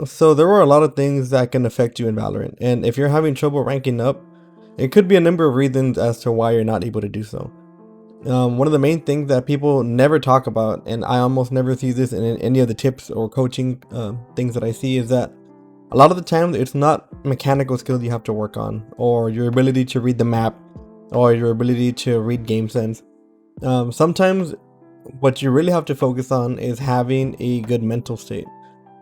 So there are a lot of things that can affect you in Valorant, and if you're having trouble ranking up, it could be a number of reasons as to why you're not able to do so. One of the main things that people never talk about, and I almost never see this in any of the tips or coaching things that I see, is that a lot of the time it's not mechanical skills you have to work on, or your ability to read the map, or your ability to read game sense. Sometimes what you really have to focus on is having a good mental state.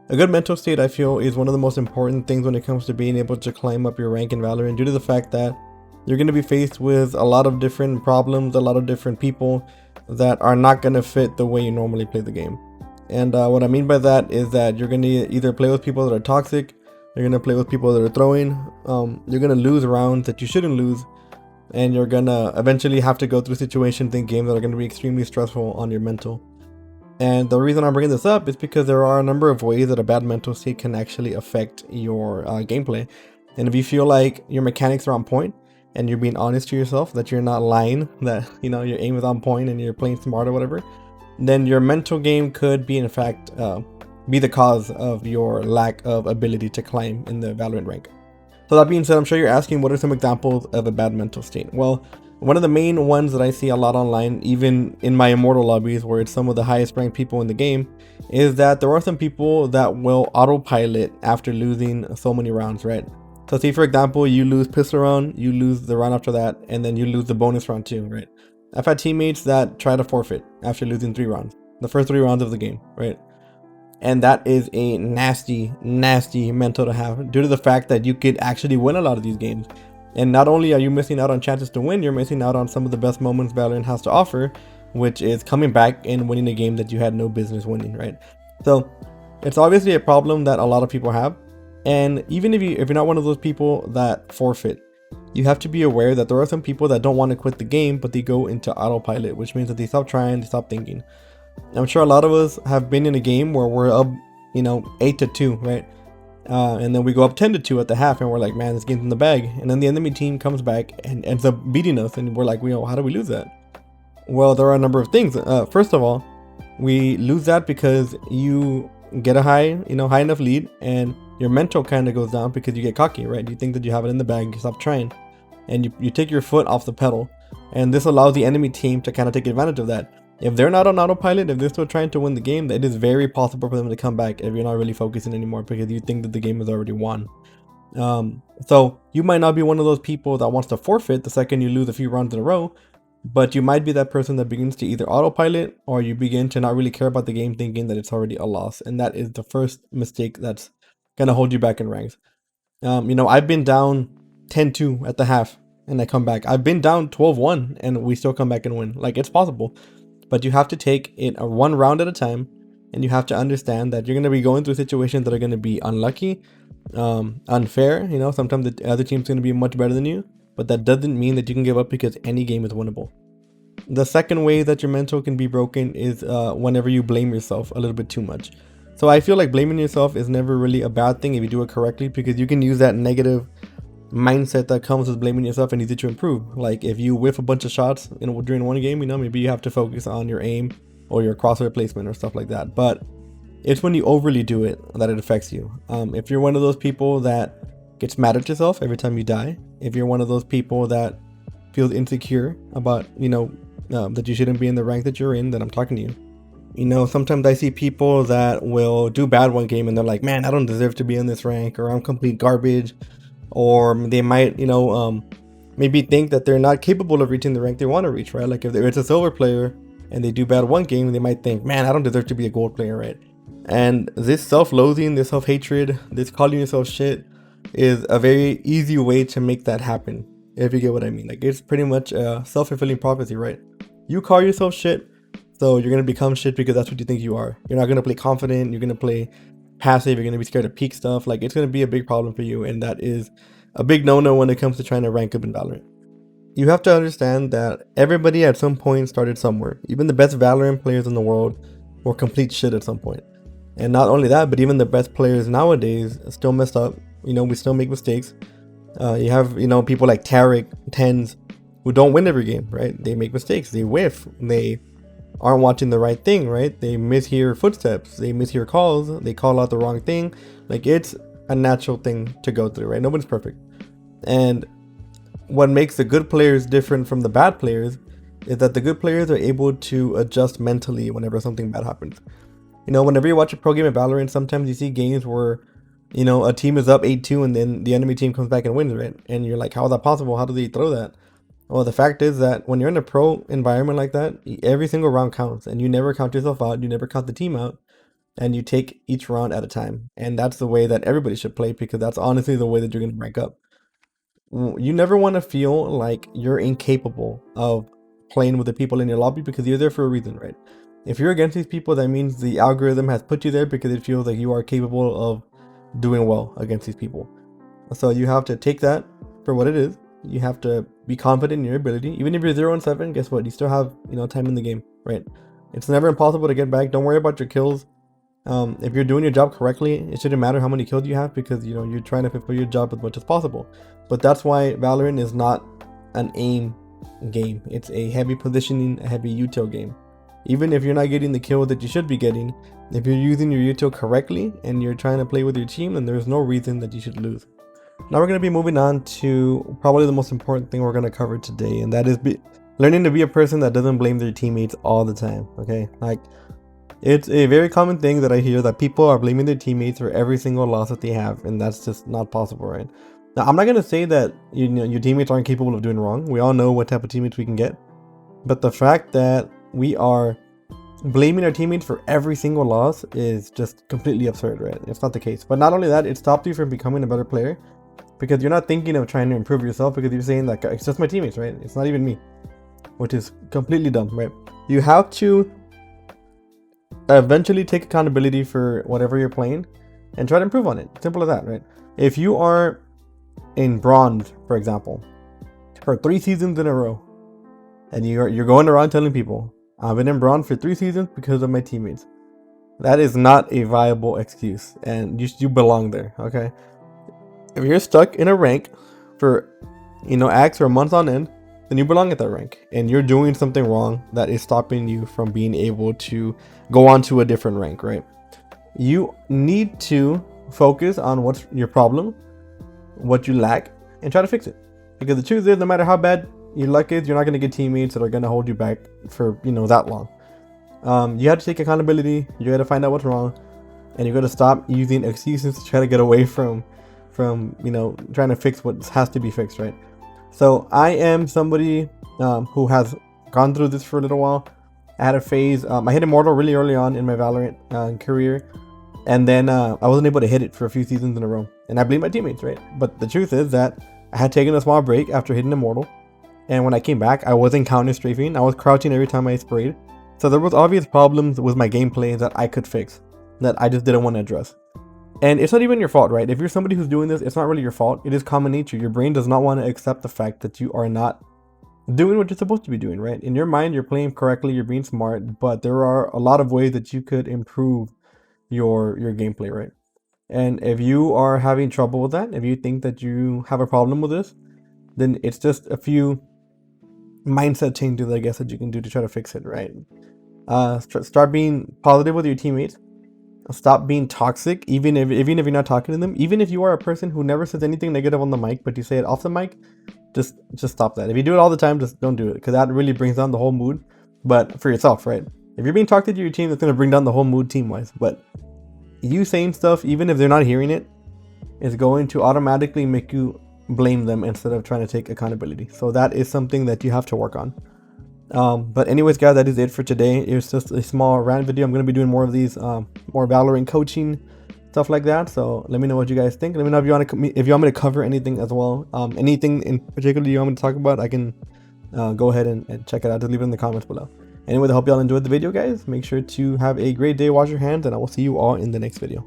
A good mental state, I feel, is one of the most important things when it comes to being able to climb up your rank in Valorant, due to the fact that you're going to be faced with a lot of different problems, a lot of different people that are not going to fit the way you normally play the game. And what I mean by that is that you're going to either play with people that are toxic, you're going to play with people that are throwing, you're going to lose rounds that you shouldn't lose, and you're going to eventually have to go through situations in games that are going to be extremely stressful on your mental. And the reason I'm bringing this up is because there are a number of ways that a bad mental state can actually affect your gameplay. And if you feel like your mechanics are on point and you're being honest to yourself, that you're not lying, that your aim is on point and you're playing smart or whatever, then your mental game could be in fact be the cause of your lack of ability to climb in the Valorant rank. So that being said, I'm sure you're asking, what are some examples of a bad mental state? Well, one of the main ones that I see a lot online, even in my Immortal lobbies where it's some of the highest ranked people in the game, is that there are some people that will autopilot after losing so many rounds, right? So say for example, you lose pistol round, you lose the round after that, and then you lose the bonus round too, right? I've had teammates that try to forfeit after losing 3 rounds, the first 3 rounds of the game, right? And that is a nasty mental to have, due to the fact that you could actually win a lot of these games. And not only are you missing out on chances to win, you're missing out on some of the best moments Valorant has to offer, which is coming back and winning a game that you had no business winning, right? So it's obviously a problem that a lot of people have. And even if you're not one of those people that forfeit, you have to be aware that there are some people that don't want to quit the game, but they go into autopilot, which means that they stop trying, they stop thinking. I'm sure a lot of us have been in a game where we're up, 8-2, right? And then we go up 10-2 at the half, and we're like, man, this game's in the bag. And then the enemy team comes back and ends up beating us, and we're like, how do we lose that? Well, there are a number of things. First of all, we lose that because you get a high enough lead, and your mental kind of goes down because you get cocky, right? You think that you have it in the bag, you stop trying, and you take your foot off the pedal, and this allows the enemy team to kind of take advantage of that. If they're not on autopilot, if they're still trying to win the game, it is very possible for them to come back if you're not really focusing anymore, because you think that the game is already won. So you might not be one of those people that wants to forfeit the second you lose a few rounds in a row, but you might be that person that begins to either autopilot, or you begin to not really care about the game, thinking that it's already a loss. And that is the first mistake that's going to hold you back in ranks. I've been down 10-2 at the half and I come back. I've been down 12-1 and we still come back and win. Like, it's possible. But you have to take it one round at a time, and you have to understand that you're going to be going through situations that are going to be unlucky, unfair. Sometimes the other team's going to be much better than you, but that doesn't mean that you can give up, because any game is winnable. The second way that your mental can be broken is whenever you blame yourself a little bit too much. So I feel like blaming yourself is never really a bad thing if you do it correctly, because you can use that negative mindset that comes with blaming yourself and easy to improve. Like, if you whiff a bunch of shots during one game, maybe you have to focus on your aim or your crosshair placement or stuff like that. But it's when you overly do it that it affects you. If you're one of those people that gets mad at yourself every time you die, if you're one of those people that feels insecure about that you shouldn't be in the rank that you're in, then I'm talking to you. Sometimes I see people that will do bad one game and they're like, man, I don't deserve to be in this rank, or I'm complete garbage. Or they might, maybe think that they're not capable of reaching the rank they want to reach, right? Like, if it's a silver player and they do bad one game, they might think, man, I don't deserve to be a gold player, right? And this self-loathing, this self-hatred, this calling yourself shit is a very easy way to make that happen, if you get what I mean. Like, it's pretty much a self-fulfilling prophecy, right? You call yourself shit, so you're going to become shit because that's what you think you are. You're not going to play confident, you're going to play passive, you're going to be scared of peak stuff. Like, it's going to be a big problem for you, and that is a big no-no when it comes to trying to rank up in Valorant. You have to understand that everybody at some point started somewhere. Even the best Valorant players in the world were complete shit at some point. And not only that, but even the best players nowadays still messed up. We still make mistakes. You have people like Tarek, Tens, who don't win every game, right? They make mistakes, they whiff, they aren't watching the right thing, right? They mishear footsteps, they mishear calls, they call out the wrong thing. Like, it's a natural thing to go through, right? Nobody's perfect. And what makes the good players different from the bad players is that the good players are able to adjust mentally whenever something bad happens. You know, whenever you watch a pro game of Valorant, sometimes you see games where, you know, a team is up 8-2 and then the enemy team comes back and wins, right? And you're like, how is that possible? How do they throw that? Well, the fact is that when you're in a pro environment like that, every single round counts, and you never count yourself out, you never count the team out, and you take each round at a time. And that's the way that everybody should play, because that's honestly the way that you're going to rank up. You never want to feel like you're incapable of playing with the people in your lobby, because you're there for a reason, right? If you're against these people, that means the algorithm has put you there because it feels like you are capable of doing well against these people. So you have to take that for what it is. You have to be confident in your ability. Even if you're 0-7, guess what? You still have, you know, time in the game, right? It's never impossible to get back. Don't worry about your kills. If you're doing your job correctly, it shouldn't matter how many kills you have, because, you know, you're trying to fulfill your job as much as possible. But that's why Valorant is not an aim game. It's a heavy positioning, a heavy util game. Even if you're not getting the kill that you should be getting, if you're using your util correctly and you're trying to play with your team, then there's no reason that you should lose. Now we're going to be moving on to probably the most important thing we're going to cover today, and that is learning to be a person that doesn't blame their teammates all the time. Okay, like, it's a very common thing that I hear, that people are blaming their teammates for every single loss that they have, and that's just not possible, right? Now, I'm not going to say that, you know, your teammates aren't capable of doing wrong. We all know what type of teammates we can get, but the fact that we are blaming our teammates for every single loss is just completely absurd, right? It's not the case. But not only that, it stops you from becoming a better player, because you're not thinking of trying to improve yourself, because you're saying that it's just my teammates, right? It's not even me, which is completely dumb, right? You have to eventually take accountability for whatever you're playing and try to improve on it. Simple as that, right? If you are in bronze, for example, for 3 seasons in a row, and you're going around telling people, I've been in bronze for 3 seasons because of my teammates, that is not a viable excuse, and you belong there, okay? If you're stuck in a rank for, you know, X or months on end, then you belong at that rank, and you're doing something wrong that is stopping you from being able to go on to a different rank, right? You need to focus on what's your problem, what you lack, and try to fix it. Because the truth is, no matter how bad your luck is, you're not going to get teammates that are going to hold you back for, you know, that long. You have to take accountability. You got to find out what's wrong, and you got to stop using excuses to try to get away from, you know, trying to fix what has to be fixed, right? So I am somebody who has gone through this for a little while. I had a phase. I hit Immortal really early on in my Valorant career, and then I wasn't able to hit it for a few seasons in a row, and I blame my teammates, right? But the truth is that I had taken a small break after hitting Immortal, and when I came back, I wasn't counter strafing. I was crouching every time I sprayed. So there was obvious problems with my gameplay that I could fix, that I just didn't want to address. And it's not even your fault, right? If you're somebody who's doing this, it's not really your fault. It is common nature. Your brain does not want to accept the fact that you are not doing what you're supposed to be doing, right? In your mind, you're playing correctly, you're being smart, but there are a lot of ways that you could improve your gameplay, right? And if you are having trouble with that, if you think that you have a problem with this, then it's just a few mindset changes, I guess, that you can do to try to fix it, right? Start being positive with your teammates. Stop being toxic, even if you're not talking to them. Even if you are a person who never says anything negative on the mic, but you say it off the mic, just stop that. If you do it all the time, just don't do it, because that really brings down the whole mood. But for yourself, right? If you're being toxic to your team, that's going to bring down the whole mood team-wise. But you saying stuff, even if they're not hearing it, is going to automatically make you blame them instead of trying to take accountability. So that is something that you have to work on. But anyways, guys, that is it for today. It's just a small rant video. I'm going to be doing more of these, more Valorant coaching, stuff like that. So let me know what you guys think. Let me know if you want me to cover anything as well. Anything in particular you want me to talk about, I can go ahead and check it out. Just leave it in the comments below. Anyway, I hope y'all enjoyed the video, guys. Make sure to have a great day, wash your hands, and I will see you all in the next video.